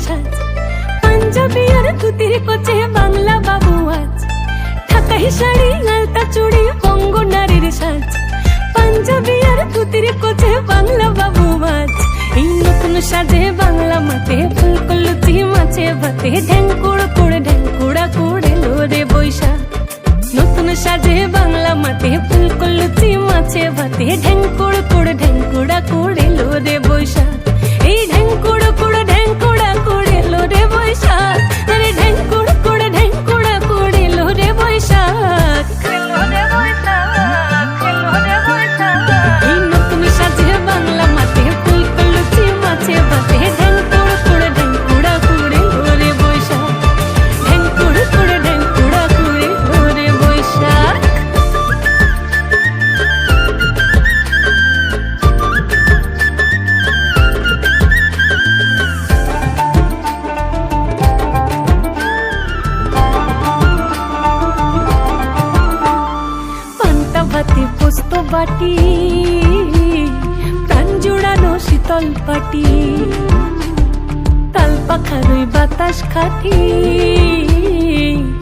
সাজ, পাঞ্জাবি আর ধুতির কোচে বাংলা বাবু আজ, ঢাকাই শাড়ি আলতা চুড়ি বঙ্গ নারীর সাজ, পাঞ্জাবি আর ধুতির কোচে বাংলা বাবু আজ। এই নতুন সাজে বাংলা মাঠে ফুলকো লুচি মাছে ভাতে ঢ্যাঙ্কুড় করে ঢ্যাঙ্কুড়া করে লোরে বৈশাখ। নতুন সাজে বাংলা মাঠে ফুলকো লুচি মাছে ভাতে ঢ্যাঙ্কুড় করে ঢ্যাঙ্কুড়া করে লোরে বৈশাখ। এই ঢ্যাঙ্কুড় করে ঢ্যাঙ্কুড়া করে লোরে বৈশাখ, আরে ঢ্যাঙ্কুড় করে ঢ্যাঙ্কুড়া করে লোরে বৈশাখ। এই নতুন সাজে বাংলা মাঠে ফুলকো লুচি মাছে ভাতে ঢ্যাঙ্কুড় করে ঢ্যাঙ্কুড়া করে লোরে বৈশাখ, ঢ্যাঙ্কুড় করে ঢ্যাঙ্কুড়া করে লোরে বৈশাখ। পান্তা ভাতে পোস্ত বাটি, প্রাণ জুড়ানো শীতল পাটি, তাল পাখার বাতাস খাটি,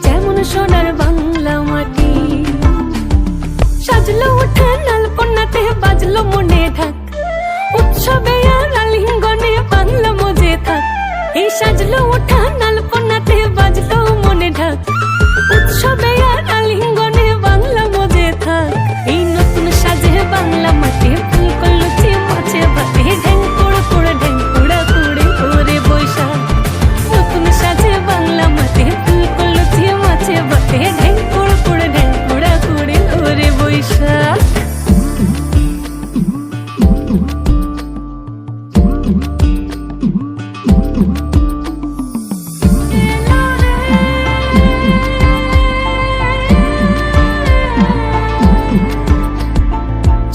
যেমন সোনার বাংলা মাটি। সাজলো উঠান আলপনাতে বাজলো মনে ঢাক, উৎসবে আর আলিঙ্গনে বাংলা মজে থাক। এই সাজলো উঠান আলপনাতে বাজলো মনে ঢাক, উৎসবে আর আলিঙ্গনে বাংলা মজে থাক। এই নতুন সাজে বাংলা মাঠে ফুলকো লুচি মাছে ভাতে ঢ্যাঙ্কুড় করে ঢ্যাঙ্কুড়া করে ওরে বৈশাখ। নতুন সাজে বাংলা মাঠে ফুলকো লুচি মাছে ভাতে ঢ্যাঙ্কুড় করে ঢ্যাঙ্কুড়া করে ওরে বৈশাখ।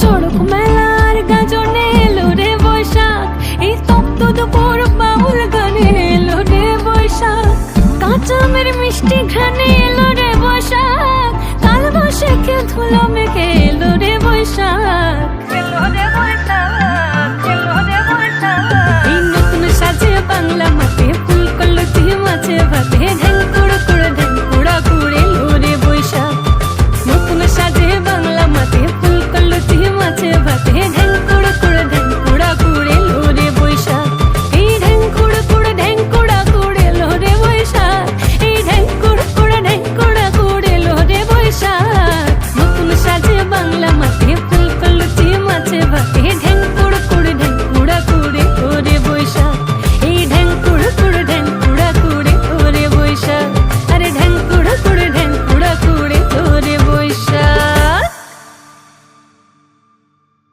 চড়ক মেলার গাজনে এলো রে বৈশাখ, এই তপ্ত দুপুর বাউল গানে এলো রে বৈশাখ। কাঁচা আমের মিষ্টি ঘ্রাণে এলো রে বৈশাখ, কাল বৈশাখে ধুলো